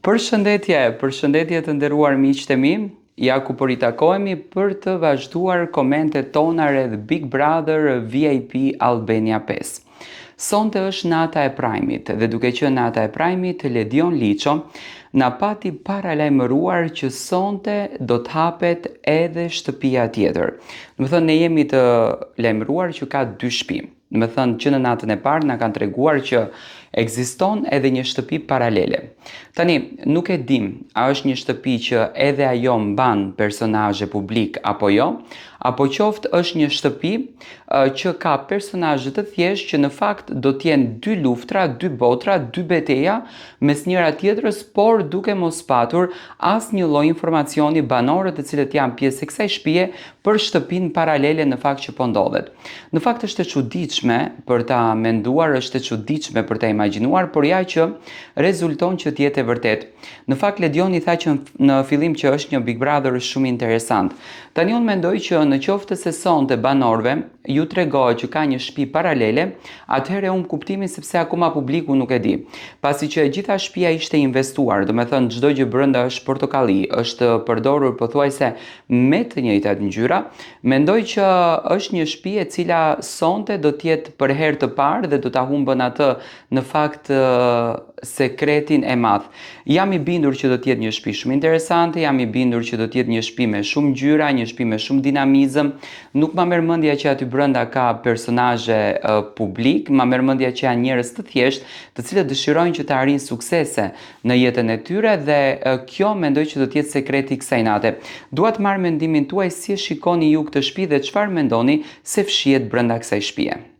Përshëndetje të nderuar miqtë e mi, ja ku po ritakohemi për të vazhduar komentet tona rreth Big Brother VIP Albania 5. Sonte është nata e Prime-it dhe duke qenë nata e Prime-it, Ledion Liço na pati paralajmëruar që sonte do të hapet edhe shtëpia tjetër. Do të thënë ne jemi të lajmëruar që ka dy shtëpi. Do të thënë që në natën e parë na kanë treguar që ekziston edhe një shtëpi paralele. Tani, nuk e dim, a është një shtëpi që edhe ajo mban personazhe publik apo jo, apo qoftë është një shtëpi që ka personazhe të thjeshtë që në fakt do të jenë dy luftra, dy botra, dy betejë mes njëra tjetrës, por duke mos patur asnjë lloj informacioni banorët të cilët janë pjesë e kësaj shtëpie për shtëpinë paralele në fakt që po ndodhet. Në fakt është e çuditshme për ta menduar, është e çuditshme për ta imagjinuar, por ja që rezulton që të jetë e vërtet. Në fakt Ledioni tha që në fillim që është një Big Brother shumë interesant. Tani unë mendoj që në qoftë se sonte banorëve ju tregohet që ka një shtëpi paralele, atëherë unë kuptimin sepse akoma publiku nuk e di. Pasi që e gjitha shtëpia ishte investuar, do me thënë çdo gjë brenda është portokalli, është përdorur pothuajse me të njëjtat ngjyra, mendoj që është një shtëpi e cila sonte do të jetë për herë të parë dhe do ta humbën atë në fakt sekretin e madh. Jam i bindur që do të jetë një shtëpi shumë interesante, jam i bindur që do të jetë një shtëpi me shumë ngjyra, një shtëpi me shumë dinamizëm. Nuk ma merr mendja që aty brenda ka personazhe publik, ma merr mendja që janë njerëz të thjeshtë, të cilët dëshirojnë që të arrijnë suksese në jetën e tyre dhe kjo mendoj që do të jetë sekreti i kësaj nate. Dua të marr mendimin tuaj si e shikoni ju këtë shtëpi dhe çfarë mendoni se fshihet brenda kësaj shtëpie.